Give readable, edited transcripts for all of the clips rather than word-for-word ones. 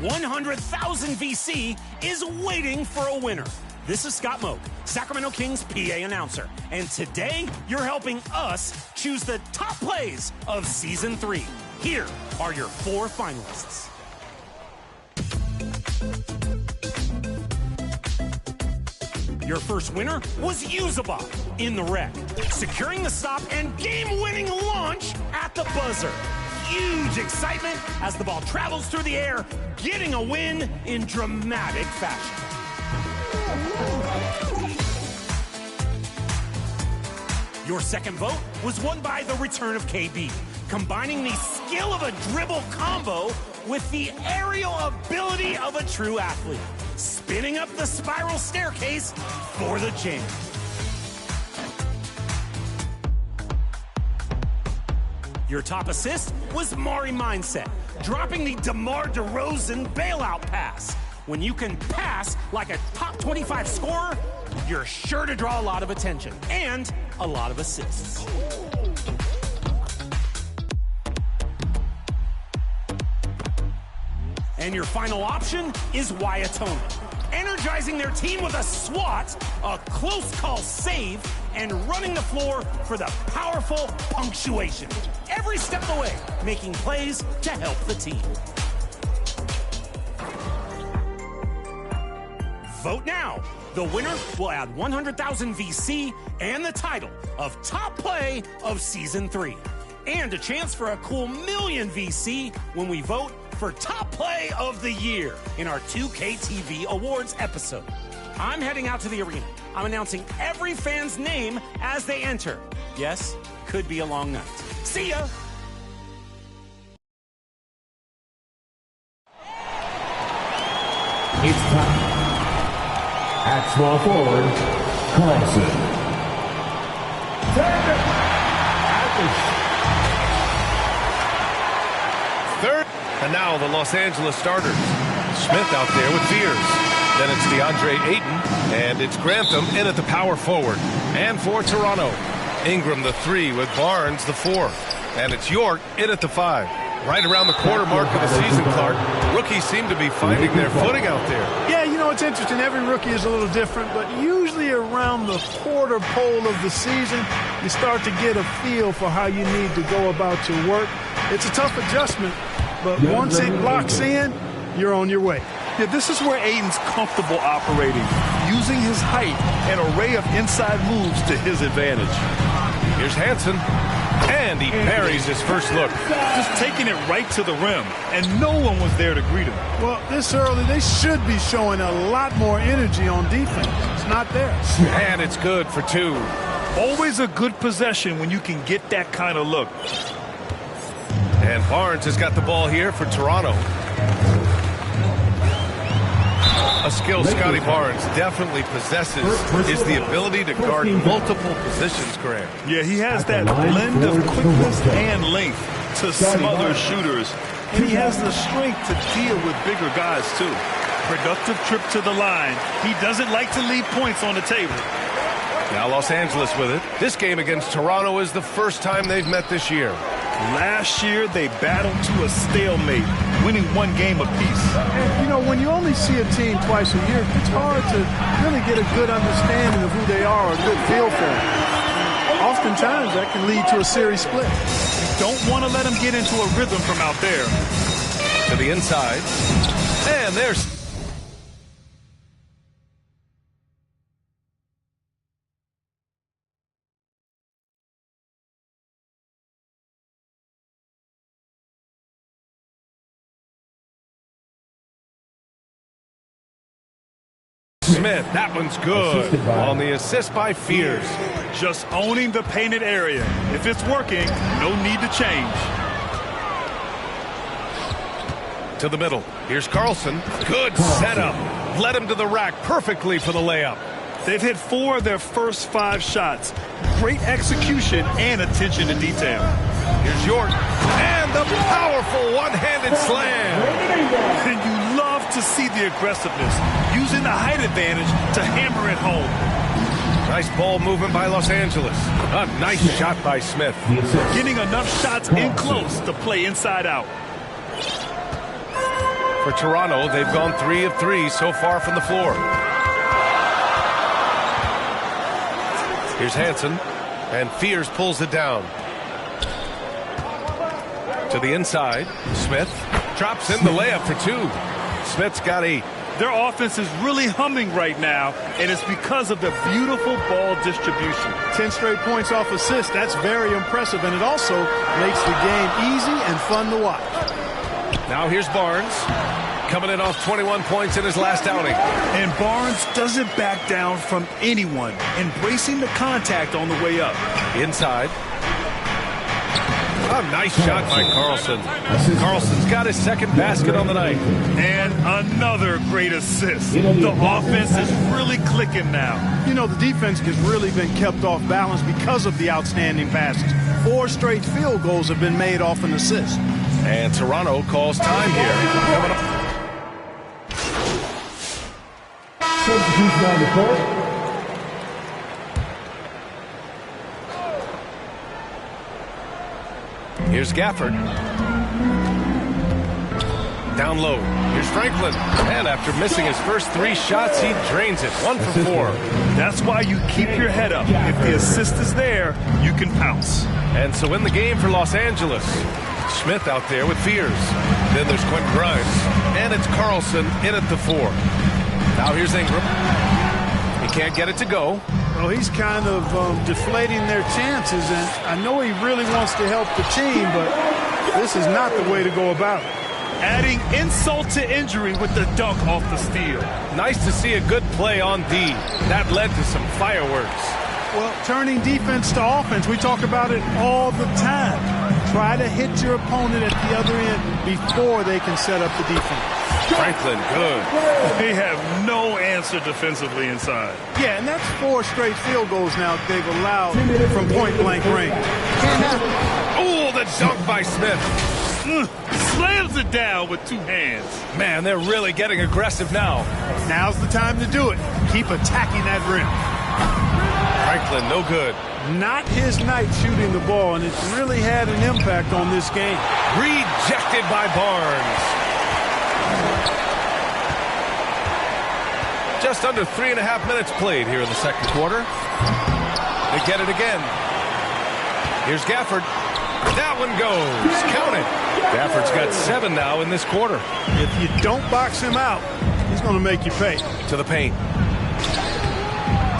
100,000 VC is waiting for a winner. This is Scott Moak, Sacramento Kings PA announcer, and today you're helping us choose the top plays of Season 3. Here are your 4 finalists. Your first winner was Yuzabov in the wreck, securing the stop and game-winning launch at the buzzer. Huge excitement as the ball travels through the air, getting a win in dramatic fashion. Your second vote was won by the return of KB, combining the skill of a dribble combo with the aerial ability of a true athlete, spinning up the spiral staircase for the jam. Your top assist was Mari Mindset, dropping the DeMar DeRozan bailout pass. When you can pass like a top 25 scorer, you're sure to draw a lot of attention and a lot of assists. And your final option is Wyatona, energizing their team with a swat, a close call save, and running the floor for the powerful punctuation. Every step of the way, making plays to help the team. Vote now. The winner will add 100,000 VC and the title of Top Play of Season 3. And a chance for a cool $1 million VC when we vote for Top Play of the Year in our 2KTV Awards episode. I'm heading out to the arena. I'm announcing every fan's name as they enter. Yes, could be a long night. See ya! It's time. At small forward, Carlson. Third, and now the Los Angeles starters. Smith out there with Fears. Then it's DeAndre Ayton, and it's Grantham in at the power forward. And for Toronto, Ingram the 3 with Barnes the 4. And it's York in at the 5. Right around the quarter mark of the season, Clark. Rookies seem to be finding their footing out there. Yeah, you know, it's interesting. Every rookie is a little different, but usually around the quarter pole of the season, you start to get a feel for how you need to go about your work. It's a tough adjustment, but once it locks in, you're on your way. Yeah, this is where Ayton's comfortable operating, using his height and array of inside moves to his advantage. Here's Hansen, and he parries his first look. Just taking it right to the rim, and no one was there to greet him. Well, this early, they should be showing a lot more energy on defense. It's not there. And it's good for 2. Always a good possession when you can get that kind of look. And Barnes has got the ball here for Toronto. A skill Scotty Barnes definitely possesses is the ability to guard multiple positions, Graham. Yeah, he has that blend of quickness and length to smother shooters. And he has the strength to deal with bigger guys, too. Productive trip to the line. He doesn't like to leave points on the table. Now Los Angeles with it. This game against Toronto is the first time they've met this year. Last year, they battled to a stalemate, winning 1 game apiece. And, you know, when you only see a team twice a year, it's hard to really get a good understanding of who they are, or a good feel for them. Oftentimes, that can lead to a series split. You don't want to let them get into a rhythm from out there. To the inside. And there's... Smith, that one's good on the assist by Fears. Just owning the painted area. If it's working, no need to change. To the middle. Here's Carlson. Good setup. Led him to the rack perfectly for the layup. They've hit 4 of their first 5 shots. Great execution and attention to detail. Here's York. And the powerful one-handed slam. And you love to see the aggressiveness, using the height advantage to hammer it home. Nice ball movement by Los Angeles. A nice shot by Smith. Getting enough shots in close to play inside out. For Toronto, they've gone 3 of 3 so far from the floor. Here's Hansen, and Fears pulls it down. To the inside, Smith drops in the layup for 2. Smith's got 8. Their offense is really humming right now, and it's because of the beautiful ball distribution. 10 straight points off assists. That's very impressive, and it also makes the game easy and fun to watch. Now here's Barnes, coming in off 21 points in his last outing. And Barnes doesn't back down from anyone, embracing the contact on the way up. Inside. A nice shot by Carlson. Carlson's got his second basket on the night. And another great assist. The offense is really clicking now. You know, the defense has really been kept off balance because of the outstanding passes. 4 straight field goals have been made off an assist. And Toronto calls time here. Coming up. Substitution on the court. Here's Gafford. Down low. Here's Franklin. And after missing his first 3 shots, he drains it. 1 for 4. That's why you keep your head up. If the assist is there, you can pounce. And so in the game for Los Angeles, Smith out there with Fears. Then there's Quentin Grimes. And it's Carlson in at the 4. Now here's Ingram. He can't get it to go. Well, he's kind of deflating their chances, and I know he really wants to help the team, but this is not the way to go about it. Adding insult to injury with the dunk off the steal. Nice to see a good play on D. That led to some fireworks. Well, turning defense to offense, we talk about it all the time. Try to hit your opponent at the other end before they can set up the defense. Franklin, good. They have no answer defensively inside. Yeah, and that's 4 straight field goals now they've allowed from point-blank range. Oh, the dunk by Smith. Slams it down with 2 hands. Man, they're really getting aggressive now. Now's the time to do it. Keep attacking that rim. Franklin, no good. Not his night shooting the ball, and it's really had an impact on this game. Rejected by Barnes. Just under 3.5 minutes played here in the second quarter. They get it again. Here's Gafford. That one goes. Count it. Gafford's got 7 now in this quarter. If you don't box him out, he's going to make you pay. To the paint.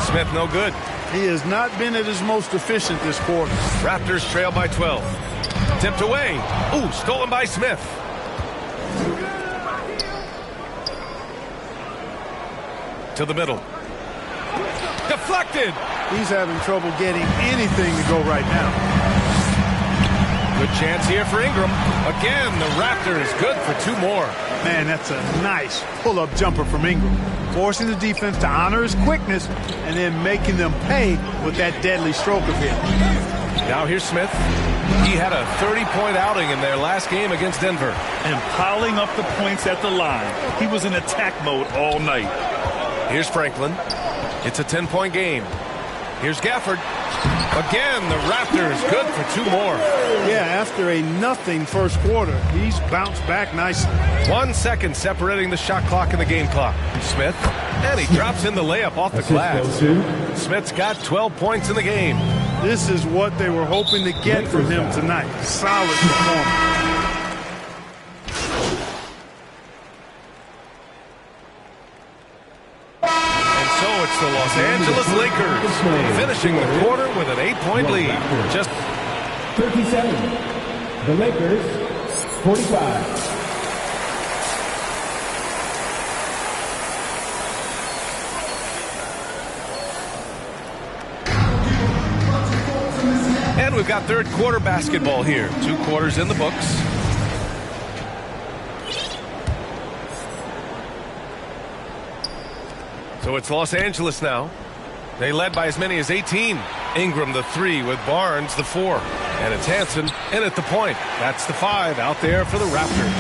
Smith no good. He has not been at his most efficient this quarter. Raptors trail by 12. Tipped away. Ooh, stolen by Smith. To the middle. Deflected. He's having trouble getting anything to go right now. Good chance here for Ingram. Again, the Raptors good for 2 more. Man, that's a nice pull-up jumper from Ingram. Forcing the defense to honor his quickness and then making them pay with that deadly stroke of his. Now here's Smith. He had a 30-point outing in their last game against Denver. And piling up the points at the line. He was in attack mode all night. Here's Franklin. It's a 10-point game. Here's Gafford. Again, the Raptors good for 2 more. Yeah, after a nothing first quarter, he's bounced back nicely. 1 second separating the shot clock and the game clock. Smith, and he drops in the layup off the glass. Smith's got 12 points in the game. This is what they were hoping to get from him tonight. Solid performance. The Los Angeles Lakers finishing the quarter with an 8-point lead. Just 37. The Lakers, 45. And we've got third quarter basketball here. 2 quarters in the books. So it's Los Angeles now. They led by as many as 18. Ingram the 3 with Barnes the 4. And it's Hansen in at the point. That's the 5 out there for the Raptors.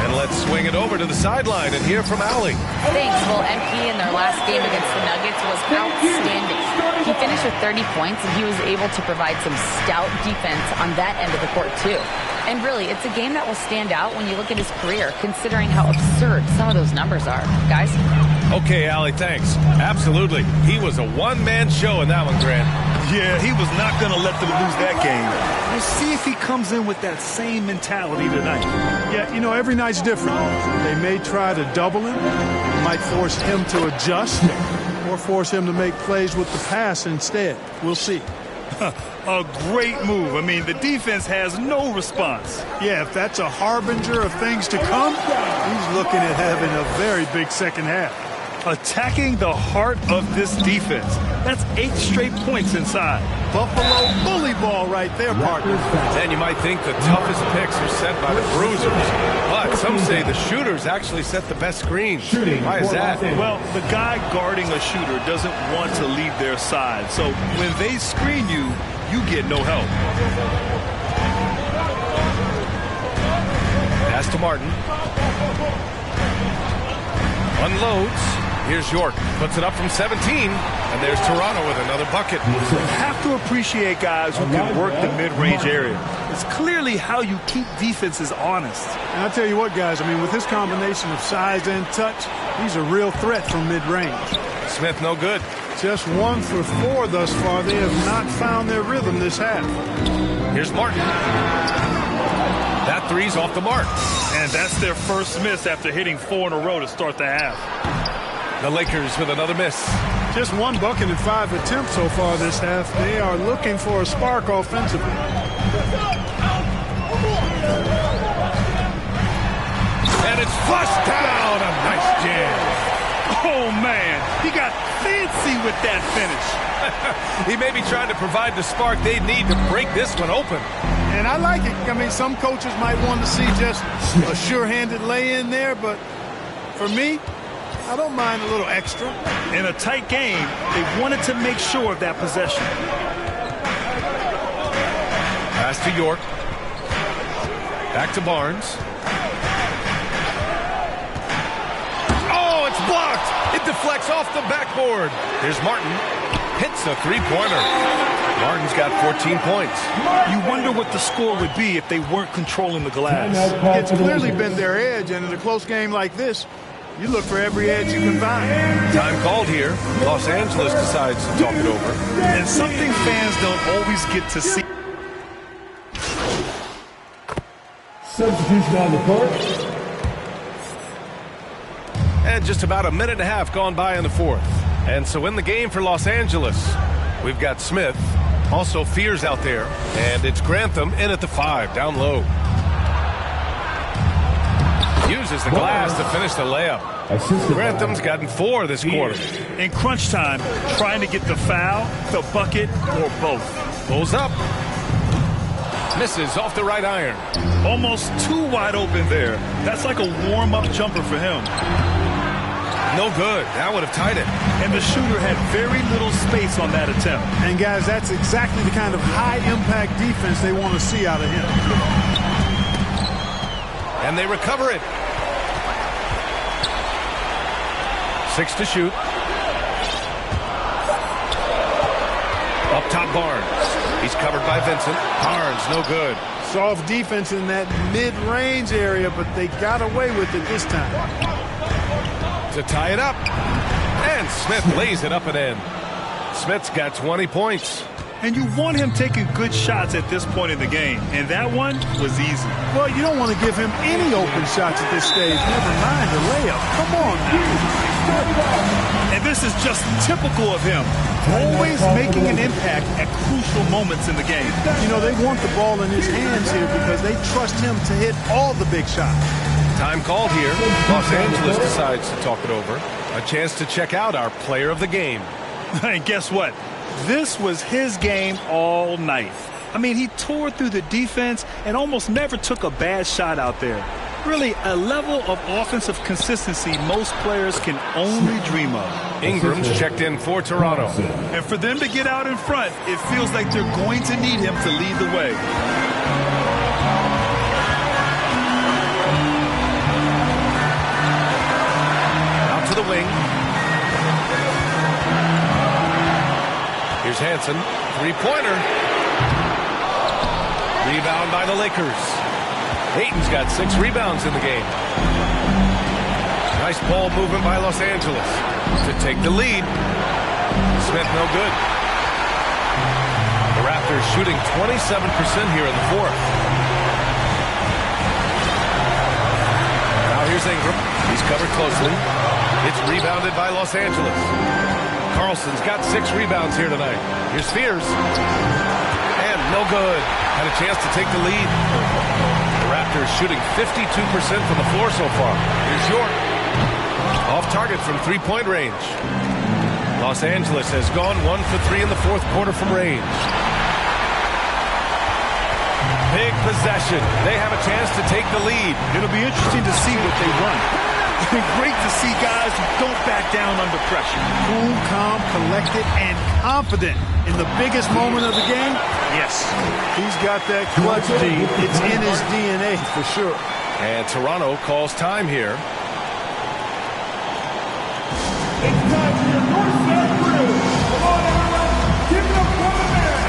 And let's swing it over to the sideline and hear from Allie. Thanks. Well, MP in their last game against the Nuggets was outstanding. He finished with 30 points, and he was able to provide some stout defense on that end of the court, too. And really, it's a game that will stand out when you look at his career, considering how absurd some of those numbers are. Guys? Okay, Allie, thanks. Absolutely. He was a one-man show in that one, Grant. Yeah, he was not going to let them lose that game. We'll see if he comes in with that same mentality tonight. Yeah, you know, every night's different. They may try to double him, might force him to adjust, or force him to make plays with the pass instead. We'll see. A great move. I mean, the defense has no response. Yeah, if that's a harbinger of things to come, he's looking at having a very big second half. Attacking the heart of this defense. That's 8 straight points inside. Buffalo bully ball right there, partner. And you might think the toughest picks are set by the bruisers. But some say the shooters actually set the best screens. Why is that? Well, the guy guarding a shooter doesn't want to leave their side. So when they screen you, you get no help. Pass to Martin. Unloads. Here's York. Puts it up from 17. And there's Toronto with another bucket. You have to appreciate guys who can work the mid-range area. It's clearly how you keep defenses honest. And I'll tell you what, guys, I mean, with his combination of size and touch, he's a real threat from mid-range. Smith, no good. Just 1 for 4 thus far. They have not found their rhythm this half. Here's Martin. That three's off the mark. And that's their first miss after hitting 4 in a row to start the half. The Lakers with another miss. Just 1 bucket in 5 attempts so far this half. They are looking for a spark offensively. And it's flushed down. A nice jam. Oh, man. He got fancy with that finish. He may be trying to provide the spark they need to break this one open. And I like it. I mean, some coaches might want to see just a sure-handed lay-in there, but for me, I don't mind a little extra. In a tight game, they wanted to make sure of that possession. Pass to York. Back to Barnes. Oh, it's blocked. It deflects off the backboard. Here's Martin. Hits a three-pointer. Martin's got 14 points. You wonder what the score would be if they weren't controlling the glass. It's clearly been their edge, and in a close game like this, you look for every edge you can find. Time called here. Los Angeles decides to talk it over. And something fans don't always get to see. Substitution on the court. And just about a minute and a half gone by in the fourth. And so in the game for Los Angeles, we've got Smith. Also Fears out there. And it's Grantham in at the 5, down low. Uses the glass to finish the layup. Grantham's gotten 4 this quarter. In crunch time, trying to get the foul, the bucket, or both. Pulls up. Misses off the right iron. Almost too wide open there. That's like a warm-up jumper for him. No good. That would have tied it. And the shooter had very little space on that attempt. And, guys, that's exactly the kind of high-impact defense they want to see out of him. And they recover it. 6 to shoot. Up top, Barnes. He's covered by Vincent. Barnes, no good. Soft defense in that mid-range area, but they got away with it this time. To tie it up. And Smith lays it up and in. Smith's got 20 points. And you want him taking good shots at this point in the game. And that one was easy. Well, you don't want to give him any open shots at this stage. Never mind a layup. Come on now. And this is just typical of him. Always making an impact at crucial moments in the game. You know, they want the ball in his hands here because they trust him to hit all the big shots. Time called here. Los Angeles decides to talk it over. A chance to check out our player of the game. And guess what? This was his game all night. I mean, he tore through the defense and almost never took a bad shot out there. Really, a level of offensive consistency most players can only dream of. Ingram's checked in for Toronto. And for them to get out in front, it feels like they're going to need him to lead the way. Out to the wing. Here's Hansen. Three-pointer. Rebound by the Lakers. Ayton's got 6 rebounds in the game. Nice ball movement by Los Angeles to take the lead. Smith no good. The Raptors shooting 27% here in the fourth. Now here's Ingram. He's covered closely. It's rebounded by Los Angeles. Carlson's got 6 rebounds here tonight. Here's Fears. And no good. Had a chance to take the lead. The Raptors shooting 52% from the floor so far. Here's York. Off target from three-point range. Los Angeles has gone 1 for 3 in the fourth quarter from range. Big possession. They have a chance to take the lead. It'll be interesting to see what they run. It's been great to see guys who don't back down under pressure. Cool, calm, collected, and confident in the biggest moment of the game. Yes, he's got that clutch G. It's in his DNA for sure. And Toronto calls time here. It's time for your North Star crew. Come on, everyone. Give it up for the man.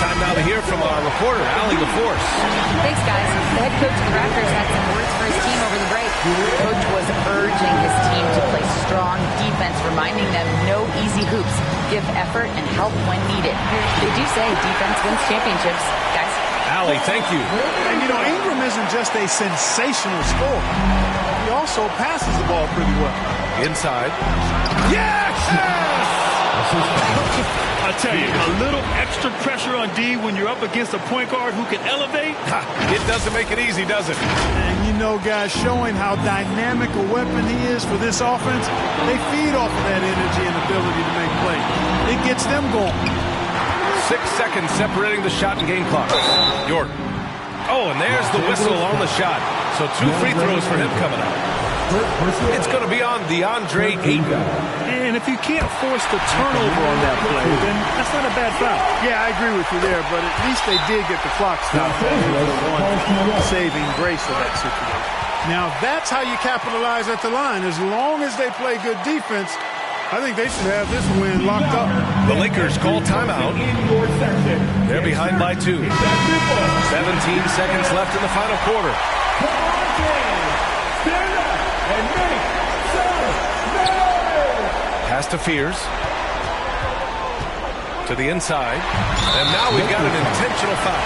Time now to hear from our reporter, Allie LaForce. Thanks, guys. The head coach of the Raptors had some words for his team over the break. The coach was urging his team to play strong defense, reminding them no easy hoops, give effort, and help when needed. They do say defense wins championships, guys. Allie, thank you. And, you know, Ingram isn't just a sensational scorer. He also passes the ball pretty well. Inside. Yes! I tell you, a little extra pressure on D when you're up against a point guard who can elevate. It doesn't make it easy, does it? And, you know, guys, showing how dynamic a weapon he is for this offense, they feed off of that energy and ability to make plays. It gets them going. 6 seconds separating the shot and game clock. York. Oh, and there's the whistle on the shot. So 2 free throws for him coming up. It's going to be on DeAndre Ayton. And if you can't force the turnover on that play, then that's not a bad foul. Yeah, I agree with you there, but at least they did get the clock stopped. One saving grace of that situation. Now, that's how you capitalize at the line. As long as they play good defense, I think they should have this win locked up. The Lakers call timeout. They're behind by 2. 17 seconds left in the final quarter. Pass to Fears. To the inside. And now we've got an intentional foul.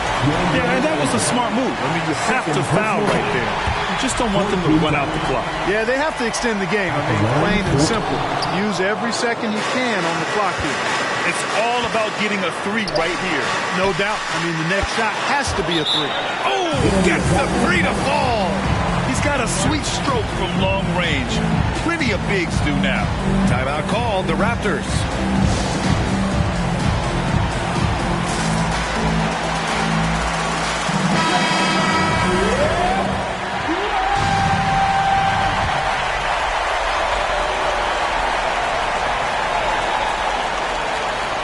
Yeah, and that was a smart move. I mean, you have to foul right there. You just don't want them to run out the clock. Yeah, they have to extend the game. I mean, plain and simple. Use every second you can on the clock here. It's all about getting a 3 right here. No doubt. I mean, the next shot has to be a 3. Oh, gets the 3 to fall. He's got a sweet stroke from long range. Plenty of bigs do now. Timeout called, the Raptors.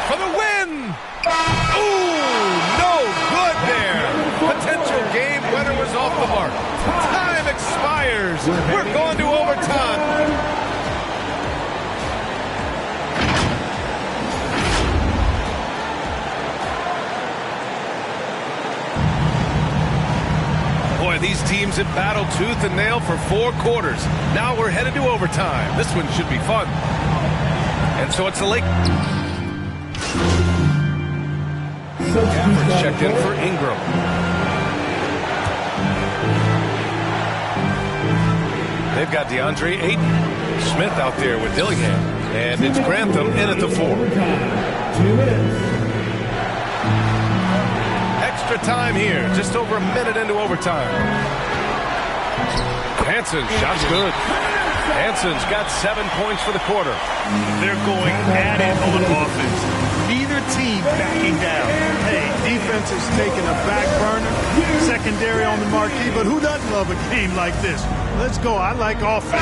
For the win! Ooh, no good there. Potential game winner was off the mark. Time expires. We're going to overtime. Boy, these teams have battled tooth and nail for 4 quarters. Now we're headed to overtime. This one should be fun. And so it's the Lake. Gafford checked in for Ingram. They've got DeAndre Ayton. Smith out there with Dillingham. And it's Grantham in at the 4. 2 minutes. Extra time here. Just over a minute into overtime. Hansen, shot's good. Hansen's got 7 points for the quarter. They're going at it on offense. Neither team backing down. Hey, defense is taking a back burner. Secondary on the marquee, but who doesn't love a game like this? Let's go. I like offense.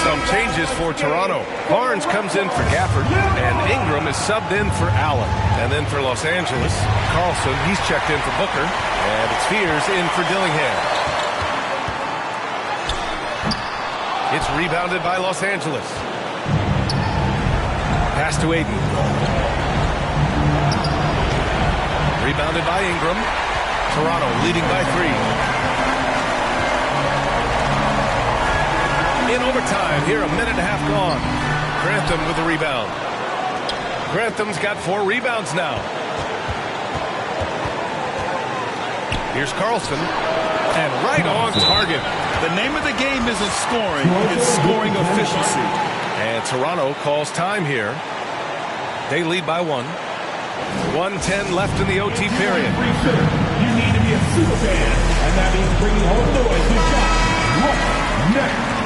Some changes for Toronto. Barnes comes in for Gafford, and Ingram is subbed in for Allen. And then for Los Angeles, Carlson, he's checked in for Booker, and it's Fears in for Dillingham. It's rebounded by Los Angeles. Pass to Ayton. Rebounded by Ingram. Toronto leading by 3. Here, a minute and a half gone. Grantham with the rebound. Grantham's got 4 rebounds now. Here's Carlson. And right on target. The name of the game isn't scoring, it's scoring efficiency. And Toronto calls time here. They lead by 1. 1:10 left in the OT period. You need to be a super fan, and that means bringing home the boys who shot right next.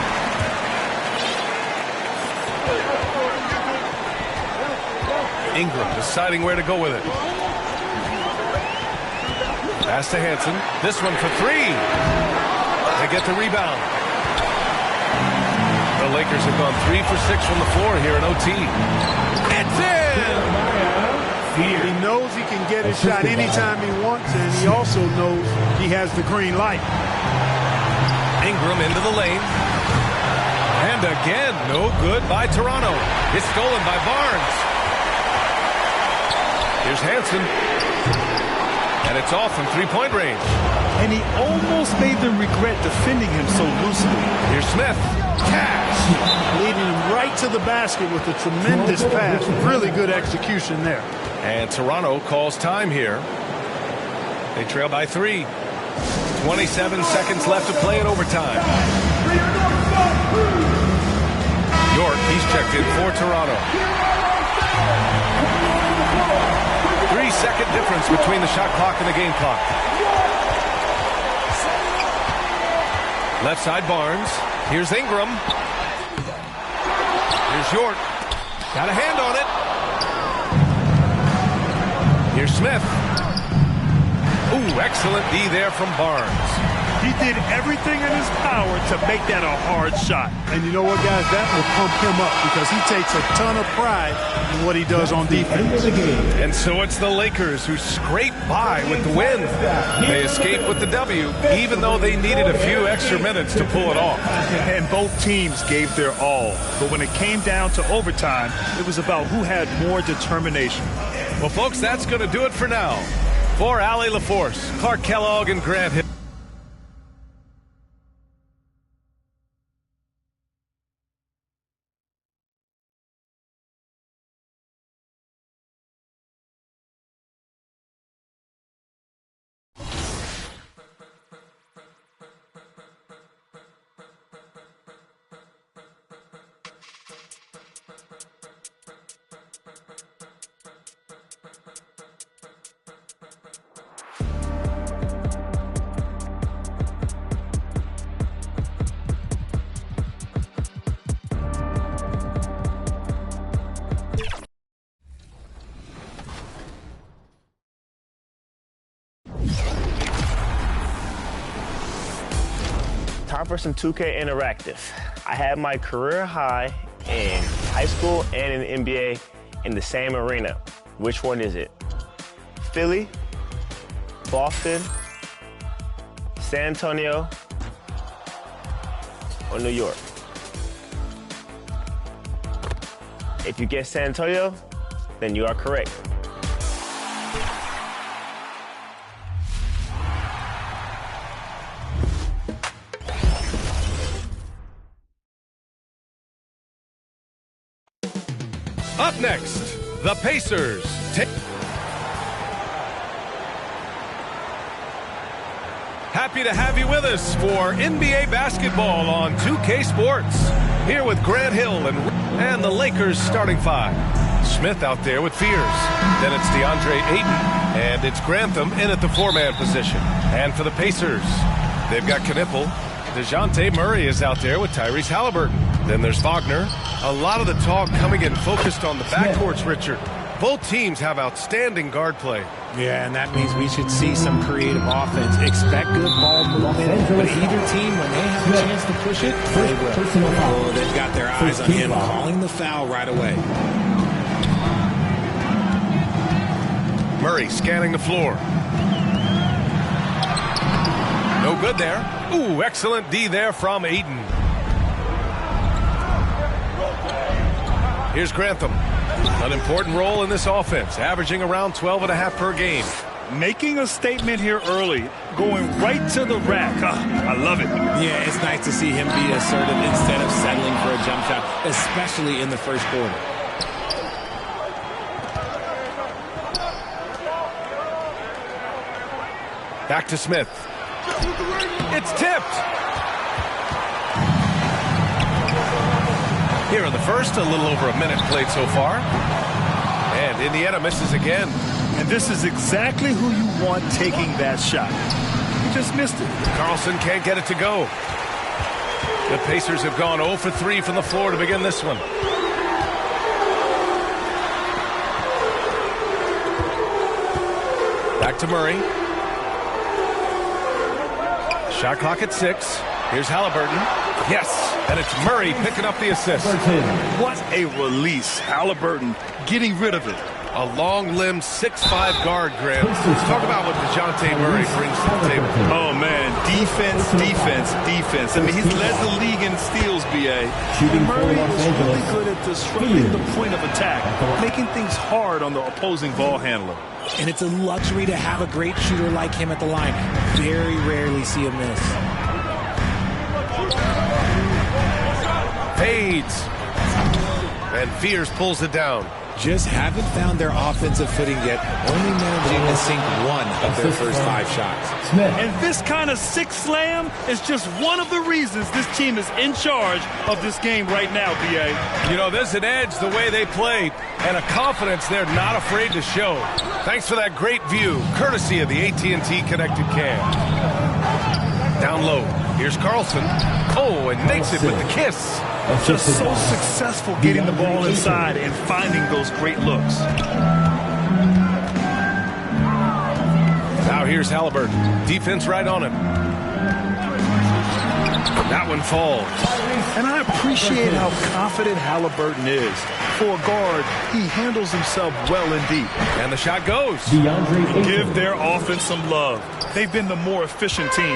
Ingram deciding where to go with it. Pass to Hansen. This one for 3. They get the rebound. The Lakers have gone 3 for 6 from the floor here in OT. It's in! He knows he can get his shot anytime he wants, and he also knows he has the green light. Ingram into the lane. And again, no good by Toronto. It's stolen by Barnes. Here's Hansen. And it's off from 3-point range. And he almost made them regret defending him so loosely. Here's Smith. Cash. Leading him right to the basket with a tremendous pass. Really good execution there. And Toronto calls time here. They trail by 3. 27 seconds left to play in overtime. York, he's checked in for Toronto. 3-second difference between the shot clock and the game clock. Left side Barnes. Here's Ingram. Here's York. Got a hand on it. Here's Smith. Ooh, excellent D there from Barnes. He did everything in his power to make that a hard shot. And you know what, guys? That will pump him up because he takes a ton of pride in what he does on defense. And so it's the Lakers who scrape by with the win. They escape with the W, even though they needed a few extra minutes to pull it off. And both teams gave their all. But when it came down to overtime, it was about who had more determination. Well, folks, that's going to do it for now. For Allie LaForce, Clark Kellogg, and Grant Hill. Time for some 2K Interactive. I had my career high in high school and in the NBA in the same arena. Which one is it? Philly, Boston, San Antonio, or New York? If you guess San Antonio, then you are correct. Up next, the Pacers take. Happy to have you with us for NBA basketball on 2K Sports. Here with Grant Hill and the Lakers starting 5. Smith out there with Fears. Then it's DeAndre Ayton, and it's Grantham in at the 4-man position. And for the Pacers, they've got Knipple. DeJounte Murray is out there with Tyrese Halliburton. Then there's Wagner. A lot of the talk coming in focused on the backcourts, Richard. Both teams have outstanding guard play. Yeah, and that means we should see some creative offense. Expect good ball movement, but either team, when they have a chance to push it, they will. Oh, they've got their eyes on him, calling the foul right away. Murray scanning the floor. No good there. Ooh, excellent D there from Ayton. Here's Grantham. An important role in this offense, averaging around 12.5 per game. making a statement here early, going right to the rack. I love it. Yeah, it's nice to see him be assertive instead of settling for a jump shot, especially in the first quarter. Back to Smith. It's tipped. Here in the first, a little over a minute played so far. And Indiana misses again. And this is exactly who you want taking that shot. He just missed it. Carlson can't get it to go. The Pacers have gone 0 for 3 from the floor to begin this one. Back to Murray. Shot clock at 6. Here's Halliburton. Yes, and it's Murray picking up the assist. What a release. Halliburton getting rid of it. A long-limbed 6'5" guard, Graham. Talk about what DeJounte Murray brings to the table. Oh, man. Defense, defense, defense. I mean, he's led the league in steals, B.A. And Murray is really good at disrupting the point of attack, making things hard on the opposing ball handler. And it's a luxury to have a great shooter like him at the line. Very rarely see a miss. Fades. And Fears pulls it down. Just haven't found their offensive footing yet, only managing to sink one of their first 5 shots. And this kind of six slam is just one of the reasons this team is in charge of this game right now, B.A. You know, there's an edge the way they play and a confidence they're not afraid to show. Thanks for that great view, courtesy of the AT&T Connected Cam. Down low, here's Carlson. Oh, and makes it with the kiss. Just so successful getting the ball inside and finding those great looks. Now here's Halliburton. Defense right on him. That one falls. And I appreciate how confident Halliburton is. For a guard, he handles himself well indeed. And the shot goes. Give their offense some love. They've been the more efficient team.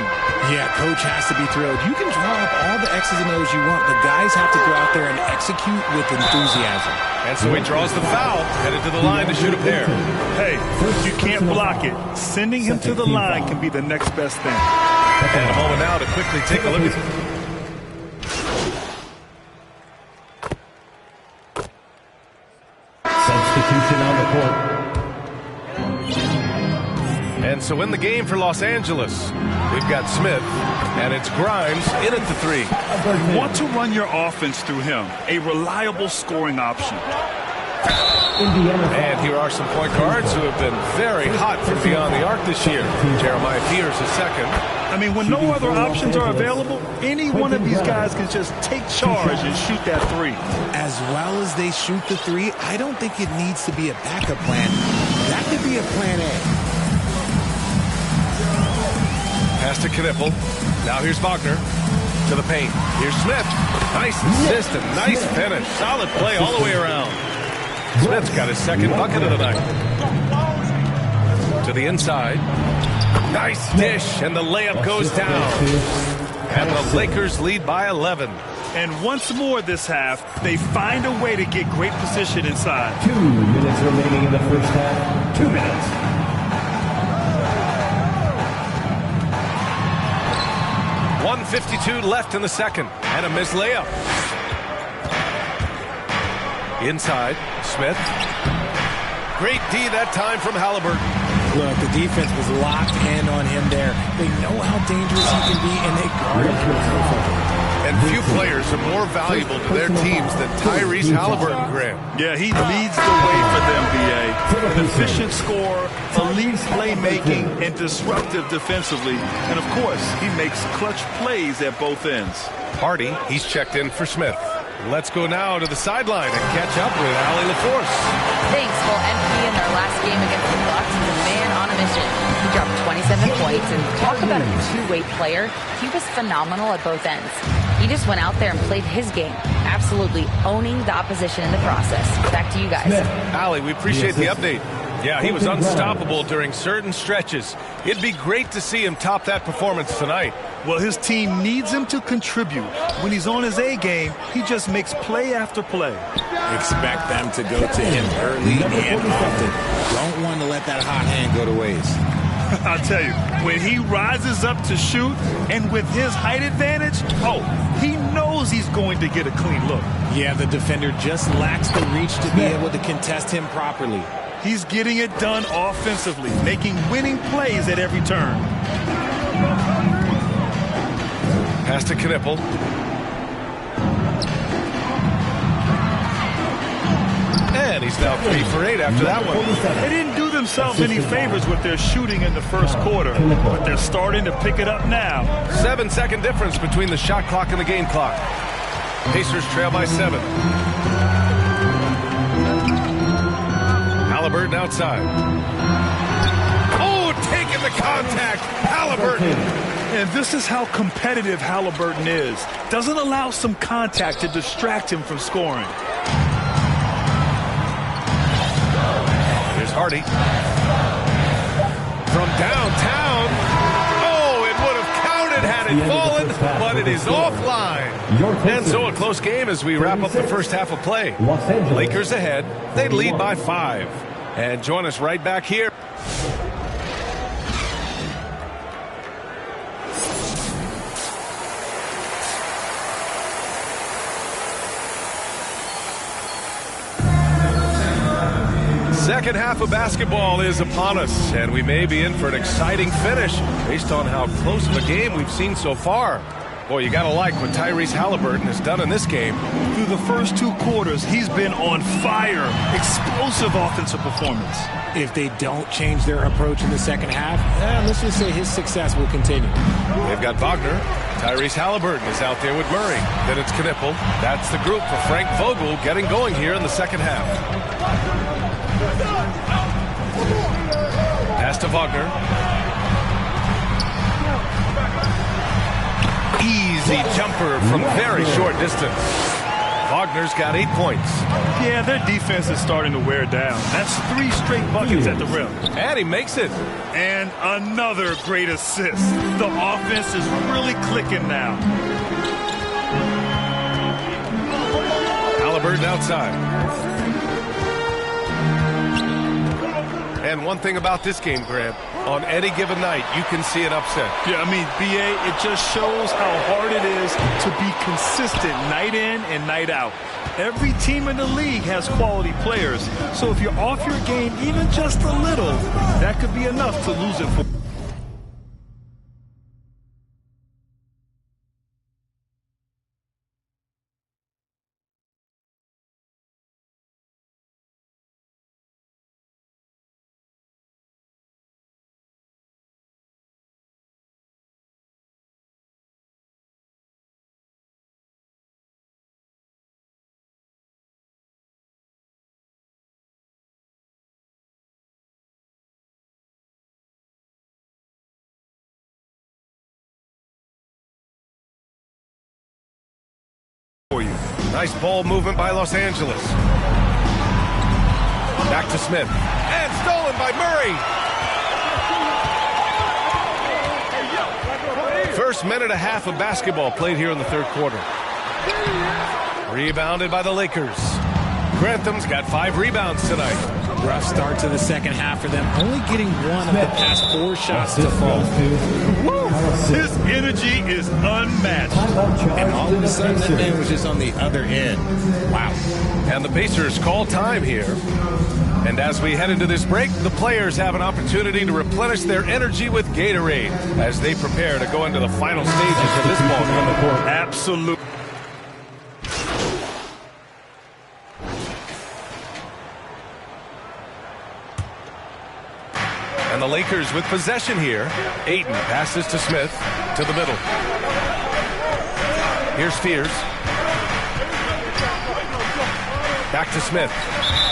Yeah, coach has to be thrilled. You can draw up all the X's and O's you want, but guys have to go out there and execute with enthusiasm. And so he draws the foul, headed to the line to shoot a pair. Hey, you can't block it. Sending him to the line can be the next best thing. And a moment now to quickly take a look at it. Substitution on the court. And so in the game for Los Angeles, we've got Smith, and it's Grimes in at the 3. Want to run your offense through him, a reliable scoring option. And here are some point guards who have been very hot from beyond the arc this year. Jeremiah Fears a second. I mean, when no other options are available, any one of these guys can just take charge and shoot that 3. As well as they shoot the 3, I don't think it needs to be a backup plan. That could be a plan A. Pass to Knippel. Now here's Wagner to the paint. Here's Smith. Nice assist and nice finish. Solid play all the way around. Smith's got his second bucket of the night. To the inside. Nice dish, and the layup goes down. And the Lakers lead by 11. And once more this half, they find a way to get great position inside. 2 minutes remaining in the first half. 2 minutes. 1:52 left in the second. And a missed layup. Inside, Smith. Great D that time from Halliburton. Look, the defense was locked in on him there. They know how dangerous he can be, and they guard him perfectly. And few players are more valuable to their teams than Tyrese Halliburton, Graham. Yeah, he leads the way for them, B.A. An efficient scorer, elite playmaking, and disruptive defensively. And, of course, he makes clutch plays at both ends. Hardy, he's checked in for Smith. Let's go now to the sideline and catch up with Allie LaForce. Thanks. Well, MP in their last game against the Bucks is a man on a mission. He dropped 27 points, and talk about a two-way player. He was phenomenal at both ends. He just went out there and played his game, absolutely owning the opposition in the process. Back to you guys. Allie, we appreciate the update. Yeah, he was unstoppable during certain stretches. It'd be great to see him top that performance tonight. Well, his team needs him to contribute. When he's on his A game, he just makes play after play. Expect them to go to him early and often. Don't want to let that hot hand go to waste. I'll tell you, when he rises up to shoot, and with his height advantage, he knows he's going to get a clean look. Yeah, the defender just lacks the reach to be able to contest him properly. He's getting it done offensively, making winning plays at every turn. Pass to Knipple. And he's now 3 for 8 after that one. They didn't do themselves any favors with their shooting in the first quarter, but they're starting to pick it up now. 7-second difference between the shot clock and the game clock. Pacers trail by 7. Halliburton outside. Oh, taking the contact. Halliburton. And this is how competitive Halliburton is. Doesn't allow some contact to distract him from scoring. Here's Hardy. From downtown. Oh, it would have counted had it fallen, but it is offline. And so a close game as we wrap up the first half of play. Lakers ahead. They lead by 5. And join us right back here. Second half of basketball is upon us, and we may be in for an exciting finish based on how close of a game we've seen so far. Boy, you gotta like what Tyrese Halliburton has done in this game. Through the first 2 quarters, he's been on fire. Explosive offensive performance. If they don't change their approach in the second half, let's just say his success will continue. They've got Wagner. Tyrese Halliburton is out there with Murray. Then it's Knipple. That's the group for Frank Vogel getting going here in the second half. Pass to Wagner. Easy jumper from very short distance. Wagner's got 8 points. Yeah, their defense is starting to wear down. That's 3 straight buckets at the rim. And he makes it. And another great assist. The offense is really clicking now. Halliburton outside. And one thing about this game, Grant, on any given night, you can see an upset. Yeah, I mean, BA, it just shows how hard it is to be consistent night in and night out. Every team in the league has quality players. So if you're off your game even just a little, that could be enough to lose it for. Nice ball movement by Los Angeles. Back to Smith. And stolen by Murray. First minute and a half of basketball played here in the third quarter. Rebounded by the Lakers. Grantham's got 5 rebounds tonight. Rough start to the second half for them, only getting 1 of the past 4 shots to fall. Woo! His energy is unmatched. And all of a sudden, that man was just on the other end. Wow. And the Pacers call time here. And as we head into this break, the players have an opportunity to replenish their energy with Gatorade as they prepare to go into the final stages of this ball game. Absolutely. And the Lakers with possession here. Ayton passes to Smith to the middle. Here's Fears. Back to Smith.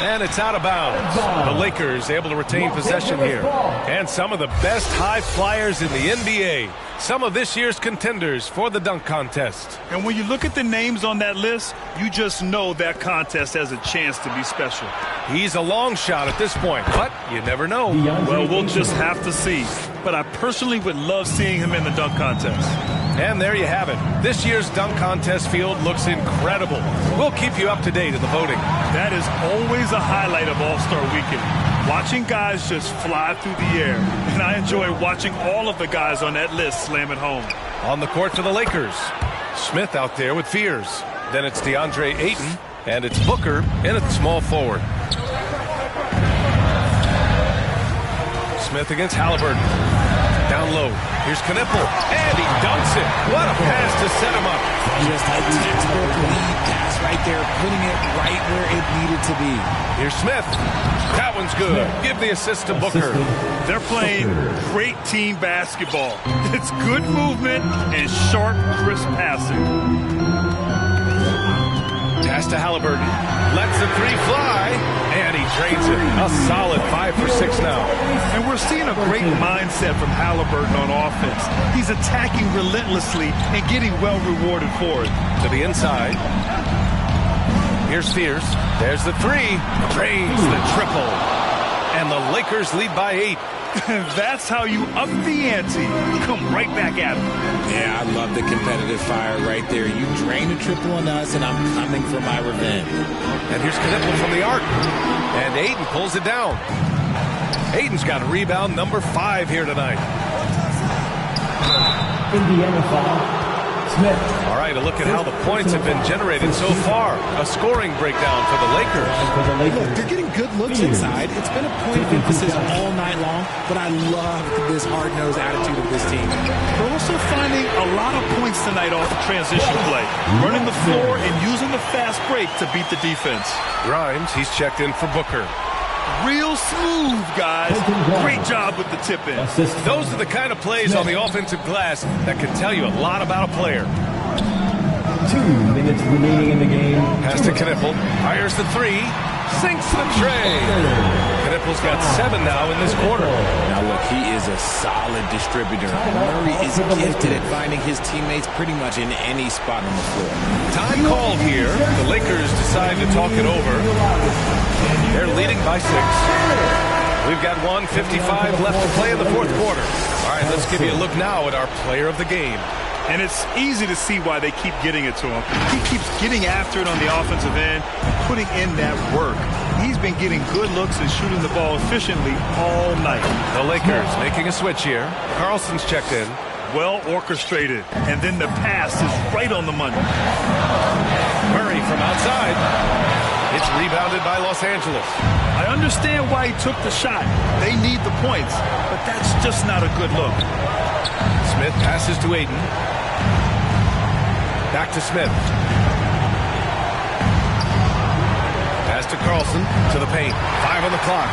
And it's out of bounds. The Lakers able to retain possession here. And some of the best high flyers in the NBA. Some of this year's contenders for the dunk contest. And when you look at the names on that list, you just know that contest has a chance to be special. He's a long shot at this point, but you never know. Well, we'll just have to see. But I personally would love seeing him in the dunk contest. And there you have it. This year's dunk contest field looks incredible. We'll keep you up to date in the voting. That is always a highlight of All-Star Weekend. Watching guys just fly through the air. And I enjoy watching all of the guys on that list slam it home. On the court for the Lakers. Smith out there with Fears. Then it's DeAndre Ayton. And it's Booker in at small forward. Smith against Halliburton. Down low. Here's Knipple. And he dunks it. What a pass to set him up. Just a textbook lead pass right there, putting it right where it needed to be. Here's Smith. That one's good. Give the assist to Booker. They're playing great team basketball. It's good movement and sharp, crisp passing. Pass to Halliburton. Lets the three fly. And he drains it. A solid 5 for 6 now. And we're seeing a great mindset from Halliburton on offense. He's attacking relentlessly and getting well rewarded for it. To the inside. Here's Fears. There's the three. Drains the triple. And the Lakers lead by 8. That's how you up the ante. Come right back at him. Yeah, I love the competitive fire right there. You drain a triple on us, and I'm coming for my revenge. And here's Knipple from the arc. And Ayton pulls it down. Ayton's got a rebound number 5 here tonight. Indiana foul. Smith. All right, a look at how the points have been generated so far. A scoring breakdown for the Lakers. Look, they're getting good looks inside. It's been a point of emphasis all night long, but I love this hard-nosed attitude of this team. They're also finding a lot of points tonight off of transition play, running the floor and using the fast break to beat the defense. Grimes, he's checked in for Booker. Real smooth, guys. Great job with the tip-in. Those are the kind of plays on the offensive glass that can tell you a lot about a player. 2 minutes remaining in the game. Pass to Knipple. Fires the three. Sinks the tray. Knipple's got 7 now in this quarter. Now, look, he is a solid distributor. Murray is gifted at finding his teammates pretty much in any spot on the floor. Time called here. The Lakers decide to talk it over. They're leading by 6. We've got 1:55 left to play in the fourth quarter. All right, let's give you a look now at our player of the game. And it's easy to see why they keep getting it to him. He keeps getting after it on the offensive end and putting in that work. He's been getting good looks and shooting the ball efficiently all night. The Lakers making a switch here. Carlson's checked in. Well orchestrated. And then the pass is right on the money. Murray from outside. It's rebounded by Los Angeles. I understand why he took the shot. They need the points, but that's just not a good look. Smith passes to Ayton. Back to Smith. Pass to Carlson to the paint. 5 on the clock.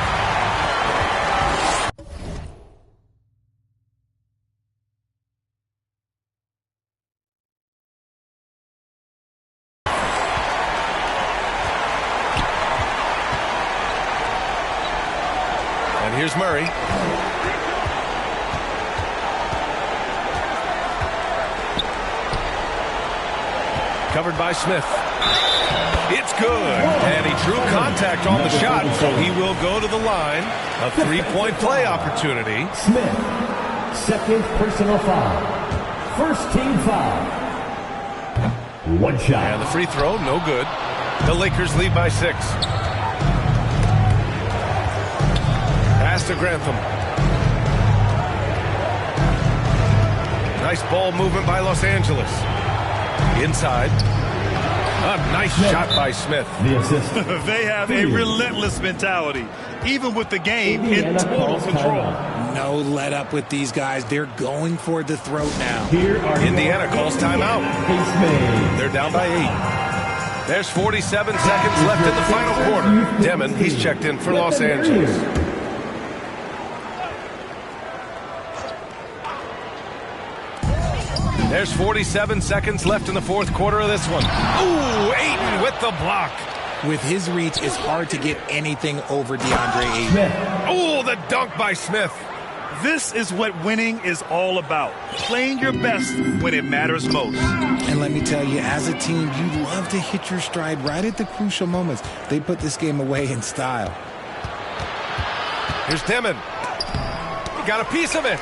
And here's Murray. Covered by Smith. It's good. And he drew contact on the shot, so he will go to the line. A 3-point play opportunity. Smith, second personal foul. First team foul. 1 shot. And the free throw, no good. The Lakers lead by 6. Pass to Grantham. Nice ball movement by Los Angeles. Inside. A nice shot by Smith. The assist. They have a relentless mentality, even with the game in total control. No let up with these guys. They're going for the throat now. Indiana calls timeout. They're down by 8. There's 47 seconds left in the final quarter. Demon, he's checked in for Los Angeles. There's 47 seconds left in the fourth quarter of this one. Ooh, Ayton with the block. With his reach, it's hard to get anything over DeAndre Ayton. Oh, the dunk by Smith. This is what winning is all about. Playing your best when it matters most. And let me tell you, as a team, you love to hit your stride right at the crucial moments. They put this game away in style. Here's Demon. He got a piece of it.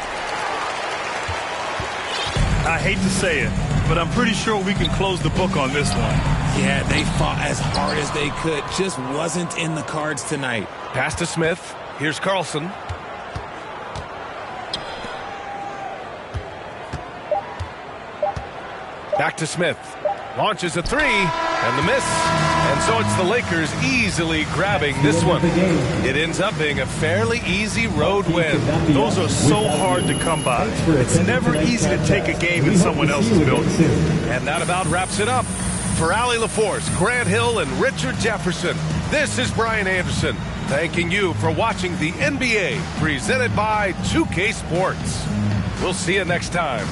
I hate to say it, but I'm pretty sure we can close the book on this one. Yeah, they fought as hard as they could. Just wasn't in the cards tonight. Pass to Smith. Here's Carlson. Back to Smith. Launches a three, and the miss. And so it's the Lakers easily grabbing this one. It ends up being a fairly easy road win. Those are so hard to come by. It's never easy to take a game in someone else's building. And that about wraps it up. For Allie LaForce, Grant Hill, and Richard Jefferson, this is Brian Anderson, thanking you for watching the NBA, presented by 2K Sports. We'll see you next time.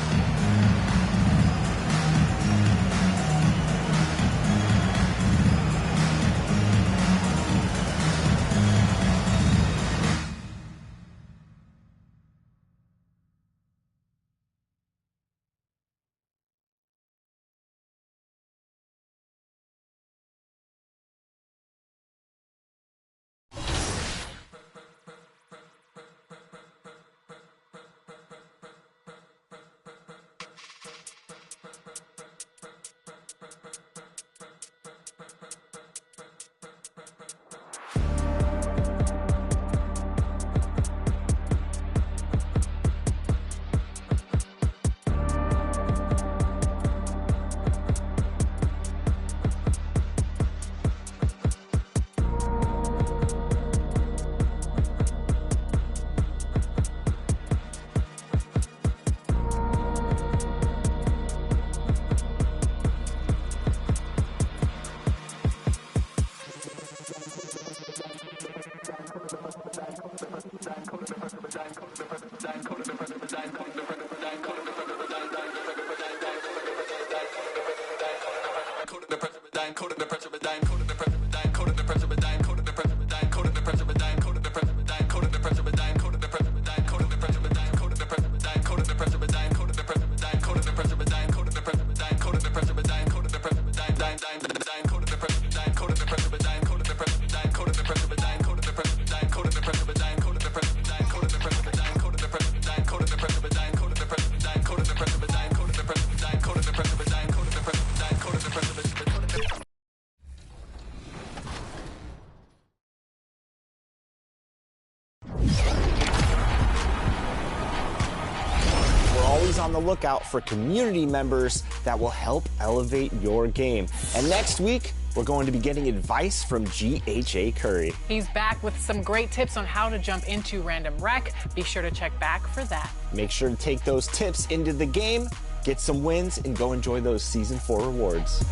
On the lookout for community members that will help elevate your game. And next week, we're going to be getting advice from G.H.A. Curry. He's back with some great tips on how to jump into Random Rec. Be sure to check back for that. Make sure to take those tips into the game, get some wins, and go enjoy those Season 4 rewards.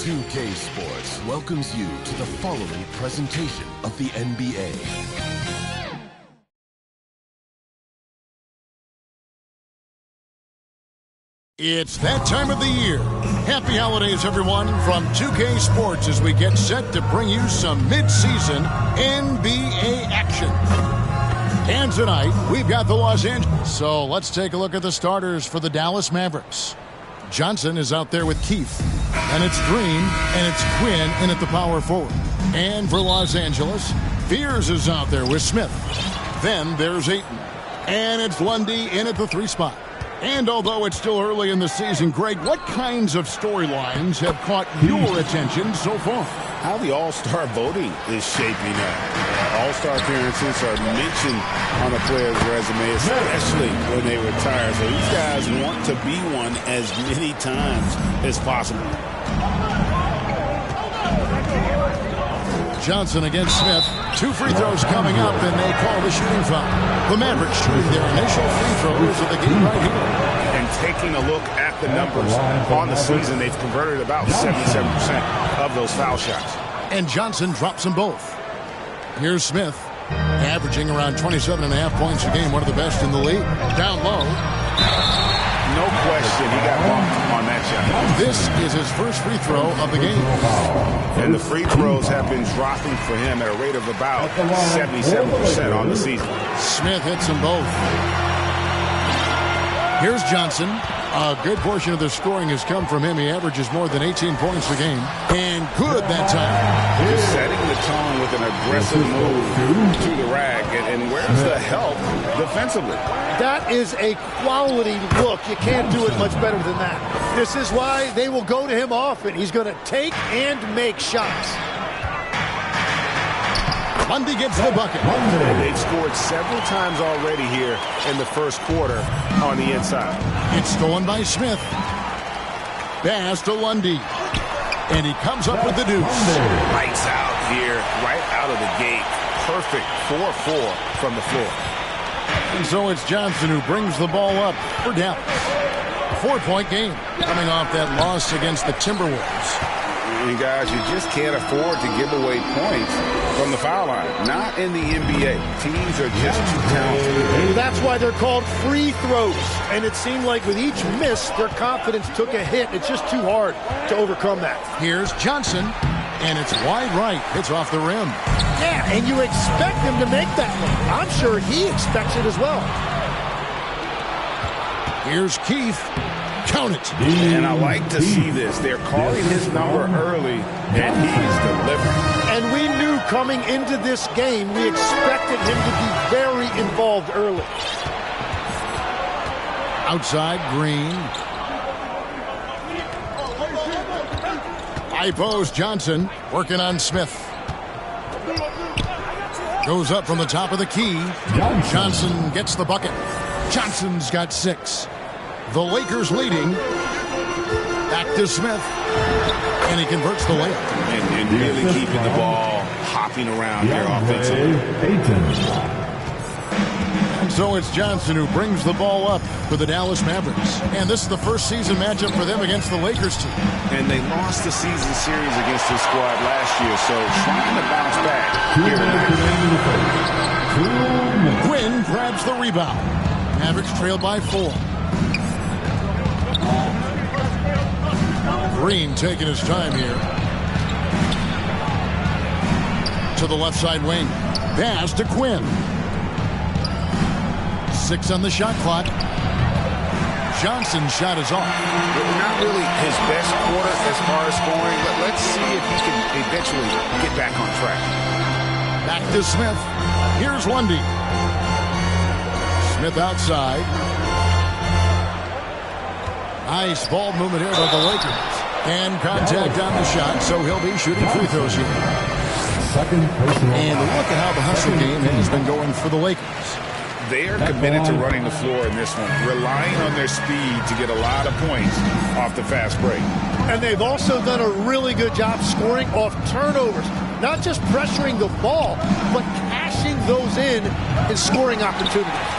UK Sports welcomes you to the following presentation of the NBA. It's that time of the year. Happy holidays, everyone, from 2K Sports as we get set to bring you some mid-season NBA action. And tonight, we've got the Los Angeles. So let's take a look at the starters for the Dallas Mavericks. Johnson is out there with Keith. And it's Green, and it's Quinn in at the power forward. And for Los Angeles, Fears is out there with Smith. Then there's Ayton. And it's Lundy in at the 3 spot. And although it's still early in the season, Greg, what kinds of storylines have caught your attention so far? How the All-Star voting is shaping up. All-Star appearances are mentioned on a player's resume, especially when they retire. So these guys want to be one as many times as possible. Johnson against Smith. 2 free throws coming up, and they call the shooting foul. The Mavericks shooting their initial free throws of the game right here. And taking a look at the numbers on the season, they've converted about 77% of those foul shots. And Johnson drops them both. Here's Smith. averaging around 27.5 points a game, one of the best in the league. Down low. No question, he got bumped on that shot. This is his first free throw of the game. And the free throws have been dropping for him at a rate of about 77% on the season. Smith hits them both. Here's Johnson. A good portion of the scoring has come from him. He averages more than 18 points a game. And good that time. Just setting the tone with an aggressive move to the rack. And where's the help defensively? That is a quality look. You can't do it much better than that. This is why they will go to him often. He's going to take and make shots. Lundy gets the bucket. They've scored several times already here in the first quarter on the inside. It's stolen by Smith. Pass to Lundy. And he comes up with the deuce. Lights out here, right out of the gate. Perfect 4-4 from the floor. And so it's Johnson who brings the ball up for Dallas. 4-point game coming off that loss against the Timberwolves. And guys, you just can't afford to give away points from the foul line. Not in the NBA. Teams are just too talented. That's why they're called free throws. And it seemed like with each miss, their confidence took a hit. It's just too hard to overcome that. Here's Johnson, and it's wide right. It's off the rim. Yeah, and you expect him to make that one. I'm sure he expects it as well. Here's Keith. Count it. And I like to see this. They're calling his number early, and he's delivering. And we knew coming into this game, we expected him to be very involved early. Outside, Green. High post, Johnson working on Smith. Goes up from the top of the key. Johnson gets the bucket. Johnson's got 6. The Lakers leading. Back to Smith. And he converts the layup. And really keeping the ball hopping around here offensively. And so it's Johnson who brings the ball up for the Dallas Mavericks. And this is the first season matchup for them against the Lakers team. And they lost the season series against this squad last year, so trying to bounce back here. Quinn grabs the rebound. Mavericks trail by 4. Green taking his time here. To the left side wing. Pass to Quinn. 6 on the shot clock. Johnson's shot is off. Not really his best quarter as far as scoring, but let's see if he can eventually get back on track. Back to Smith. Here's Lundy. Smith outside. Nice ball movement here by the Lakers. And contact on the shot, so he'll be shooting free throws here. And look at how the hustle game has been going for the Lakers. They are committed to running the floor in this one, relying on their speed to get a lot of points off the fast break. And they've also done a really good job scoring off turnovers. Not just pressuring the ball, but cashing those in and scoring opportunities.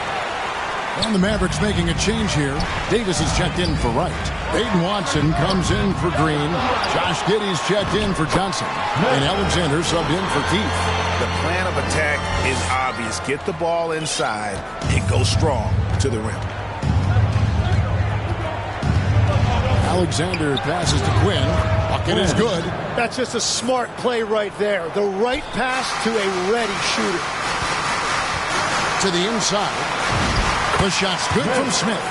And the Mavericks making a change here. Davis is checked in for Wright. Aiden Watson comes in for Green. Josh Giddey's checked in for Johnson. And Alexander subbed in for Keith. The plan of attack is obvious. Get the ball inside and go strong to the rim. Alexander passes to Quinn. Bucket is good. That's just a smart play right there. The right pass to a ready shooter. To the inside. The shot's good from Smith.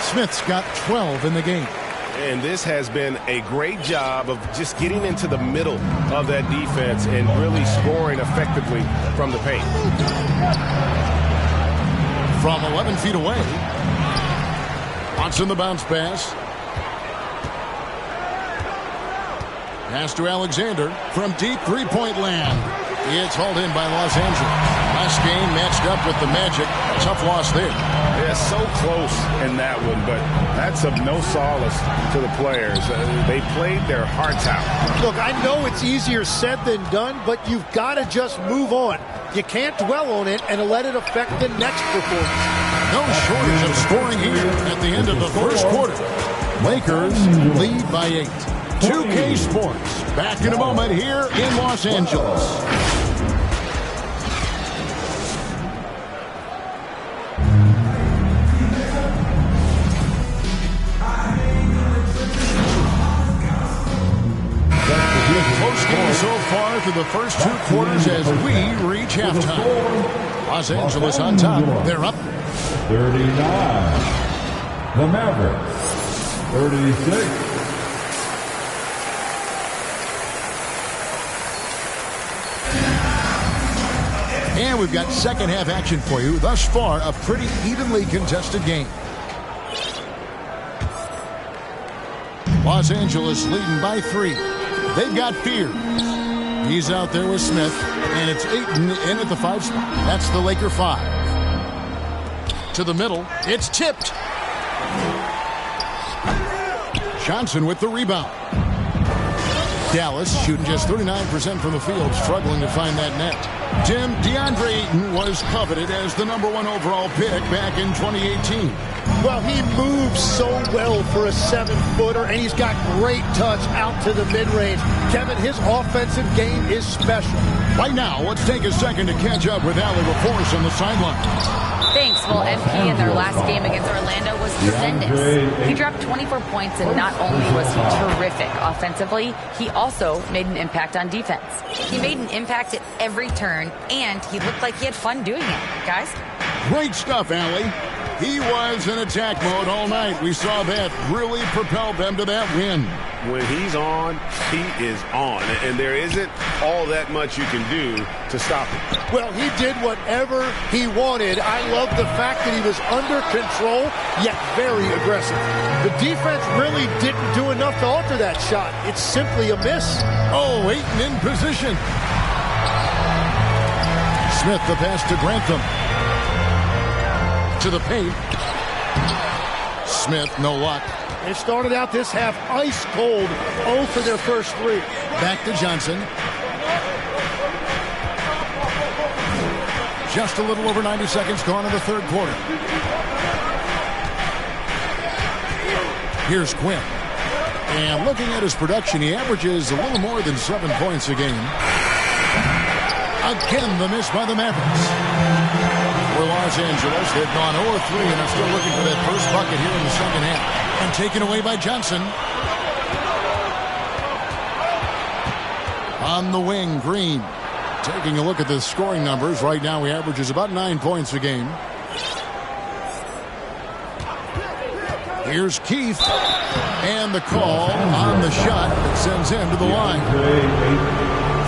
Smith's got 12 in the game. And this has been a great job of just getting into the middle of that defense and really scoring effectively from the paint. From 11 feet away. Watson the bounce pass. Pass to Alexander from deep three-point land. It's hauled in by Los Angeles. Last game matched up with the Magic. Tough loss there. Yeah, so close in that one, but that's of no solace to the players. They played their hearts out. Look, I know it's easier said than done, but you've got to just move on. You can't dwell on it and let it affect the next performance. No shortage of scoring here at the end of the first quarter. Lakers lead by 8. 2K Sports back in a moment here in Los Angeles. game so far through the first 2 quarters as we reach halftime. Los Angeles on top. They're up 39. The Mavericks, 36. And we've got second half action for you. Thus far, a pretty evenly contested game. Los Angeles leading by 3. They've got Fears. He's out there with Smith, and it's Ayton in at the 5 spot. That's the Laker 5. To the middle, it's tipped. Johnson with the rebound. Dallas shooting just 39% from the field, struggling to find that net. Tim, DeAndre Ayton was coveted as the #1 overall pick back in 2018. Well, he moves so well for a 7-footer, and he's got great touch out to the mid-range. Kevin, his offensive game is special. Right now, let's take a second to catch up with Allie LaForce on the sideline. Thanks. Well, MP in their last game against Orlando was tremendous. He dropped 24 points, and not only was he terrific offensively, he also made an impact on defense. He made an impact at every turn, and he looked like he had fun doing it. Guys? Great stuff, Allie. He was in attack mode all night. We saw that really propelled them to that win. When he's on, he is on. And there isn't all that much you can do to stop him. Well, he did whatever he wanted. I love the fact that he was under control, yet very aggressive. The defense really didn't do enough to alter that shot. It's simply a miss. Oh, Ayton in position. Smith the pass to Grantham. To the paint. Smith, no luck. They started out this half ice cold, 0 for their first 3. Back to Johnson. Just a little over 90 seconds gone in the third quarter. Here's Quinn. And looking at his production, he averages a little more than 7 points a game. Again, the miss by the Mavericks. For Los Angeles, they've gone 0-3 and are still looking for that first bucket here in the second half. And taken away by Johnson. On the wing, Green. Taking a look at the scoring numbers. Right now he averages about 9 points a game. Here's Keith. And the call on the shot that sends him to the line.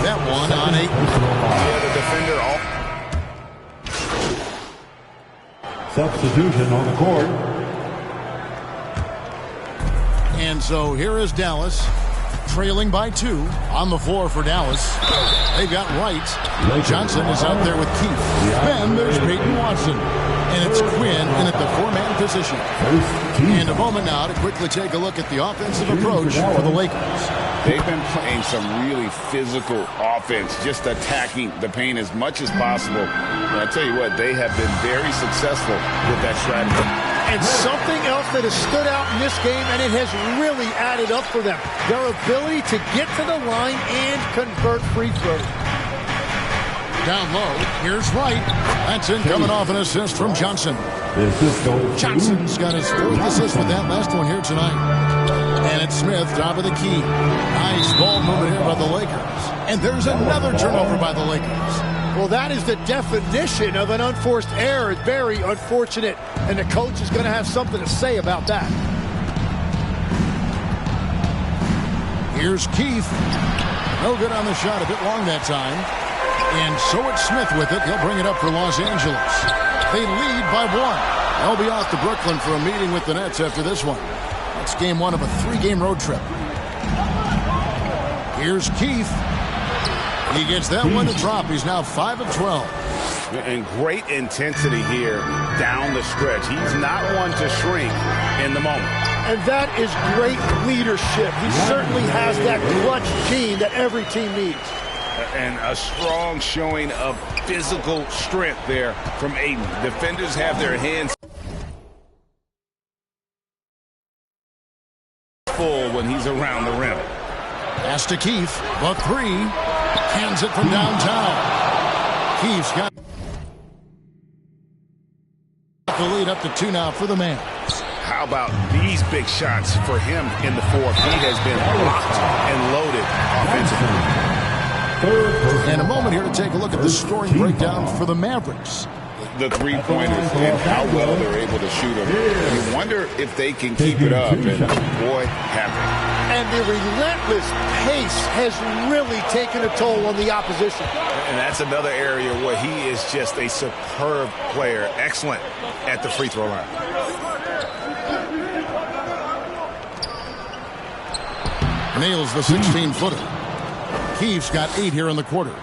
That one on 8. Yeah, the defender all. Substitution on the court. And so here is Dallas, trailing by 2 on the floor for Dallas. They've got Wright. Johnson is out there with Keith. Then there's Peyton Watson. And it's Quinn in at the 4-man position. And a moment now to quickly take a look at the offensive approach for the Lakers. They've been playing some really physical offense, just attacking the paint as much as possible. And I tell you what, they have been very successful with that strategy. And something else that has stood out in this game, and it has really added up for them, their ability to get to the line and convert free throws. Down low, here's Wright. That's in coming off an assist from Johnson. Johnson's got his 4th assist with that last one here tonight. And it's Smith, top of the key. Nice ball movement here by the Lakers. And there's another turnover by the Lakers. Well, that is the definition of an unforced error. It's very unfortunate, and the coach is going to have something to say about that. Here's Keith. No good on the shot, a bit long that time. And so it's Smith with it. He'll bring it up for Los Angeles. They lead by 1. They'll be off to Brooklyn for a meeting with the Nets after this one. That's game 1 of a 3-game road trip. Here's Keith. He gets that one to drop. He's now 5 of 12. And great intensity here down the stretch. He's not one to shrink in the moment. And that is great leadership. He certainly has that clutch gene that every team needs. And a strong showing of physical strength there from Ayton. Defenders have their hands full when he's around the rim. Pass to Keith. The 3. Hands it from downtown. Keith's got the lead up to 2 now for the man. How about these big shots for him in the 4th? He has been locked and loaded offensively. And a moment here to take a look at the scoring breakdown for the Mavericks. The three-pointers and how well they're able to shoot them. You wonder if they can keep it up, and boy, have they. And the relentless pace has really taken a toll on the opposition. And that's another area where he is just a superb player. Excellent at the free throw line. Nails the 16-footer. Keefe's got 8 here in the quarter.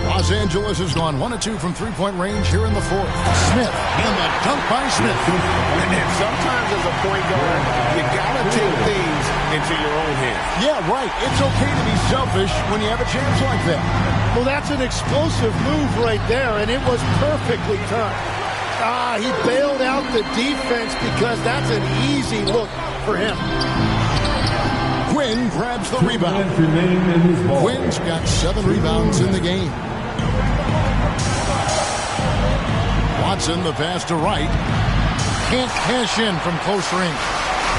Los Angeles has gone 1 of 2 from three-point range here in the fourth. Smith, and the dunk by Smith. And sometimes as a point guard, you gotta take things into your own hands. Yeah, right. It's okay to be selfish when you have a chance like that. Well, that's an explosive move right there, and it was perfectly timed. He bailed out the defense because that's an easy look for him. Quinn grabs the rebound. Quinn's got 7 rebounds in the game. Watson, the pass to Wright. Can't cash in from close range.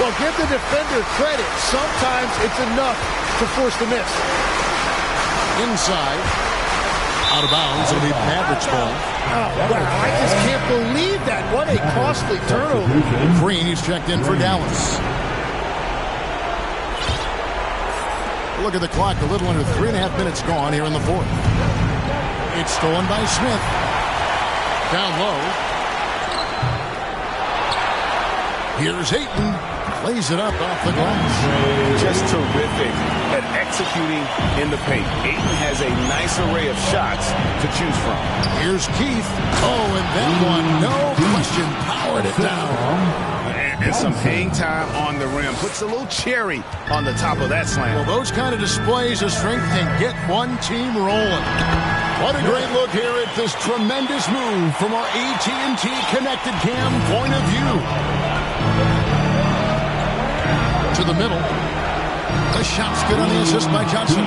Well, give the defender credit. Sometimes it's enough to force the miss. Inside. Out of bounds. It'll be Mavericks ball. Oh, wow. I just can't believe that. What a costly turnover. Green is checked in for Dallas. Look at the clock. A little under 3.5 minutes gone here in the fourth. It's stolen by Smith. Down low. Here's Ayton. Plays it up off the glass. Just terrific at executing in the paint. Ayton has a nice array of shots to choose from. Here's Keith. Oh, and that one, no question, powered it down. And some hang time on the rim. Puts a little cherry on the top of that slam. Well, those kind of displays of strength can get one team rolling. What a great look here at this tremendous move from our AT&T Connected Cam point of view. To the middle. The shot's good on the assist by Johnson.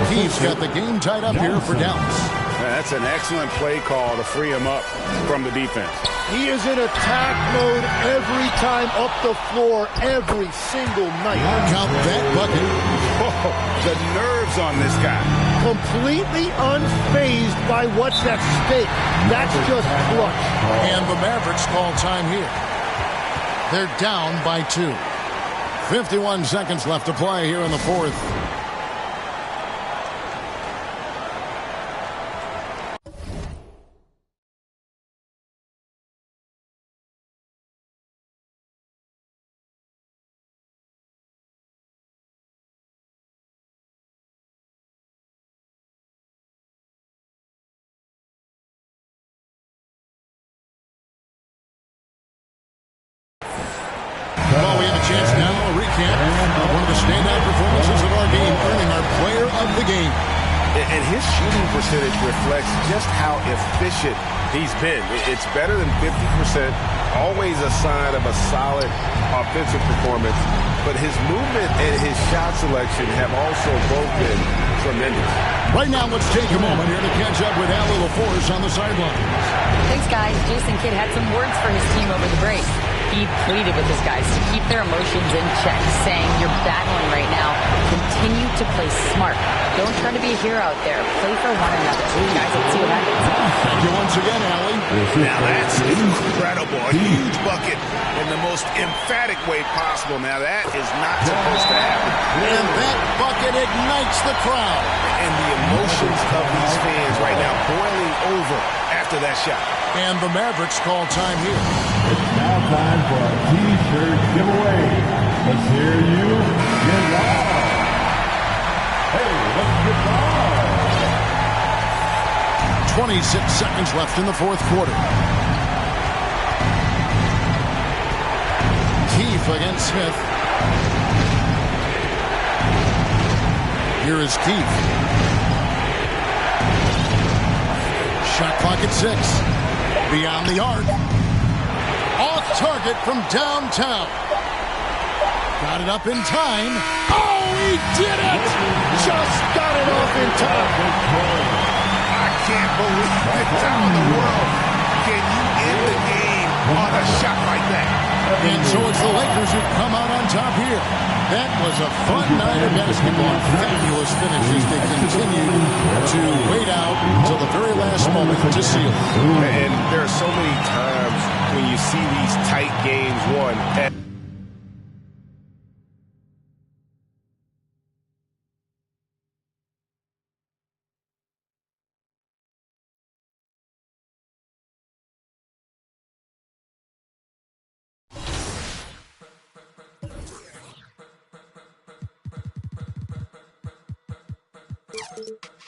Keith's got the game tied up here for Dallas. That's an excellent play call to free him up from the defense. He is in attack mode every time up the floor, every single night. Count that bucket. Oh, the nerves on this guy. Completely unfazed by what's at stake. That's just clutch. And the Mavericks call time here. They're down by 2. 51 seconds left to play here in the fourth. Well, we have a chance now, a recap of one of the standout performances of our game, earning our player of the game. And his shooting percentage reflects just how efficient he's been. It's better than 50%, always a sign of a solid offensive performance. But his movement and his shot selection have also both been tremendous. Right now, let's take a moment here to catch up with Allie LaForce on the sideline. Thanks, guys. Jason Kidd had some words for his team over the break. He pleaded with his guys to keep their emotions in check, saying, "You're battling right now. Continue to play smart. Don't try to be a hero out there. Play for one another." Guys, let's see what happens. Thank you once again, Allie. Now that's incredible. A huge bucket in the most emphatic way possible. Now that is not supposed to happen. And that bucket ignites the crowd. And the emotions of these fans right now boiling over after that shot. And the Mavericks call time here. It's now time for a T-shirt giveaway. Let's hear you get loud. Hey, let's get loud. 26 seconds left in the fourth quarter. Keefe against Smith. Here is Keefe. Shot clock at 6. Beyond the arc. Off target from downtown. Got it up in time. Oh, he did it! Just got it off in time. I can't believe it. How in the world can you end the game on a shot like that? And so it's the Lakers who come out on top here. That was a fun night of basketball. Fabulous finish as they continued to wait out until the very last moment to seal. And there are so many times when you see these tight games won. Thank you.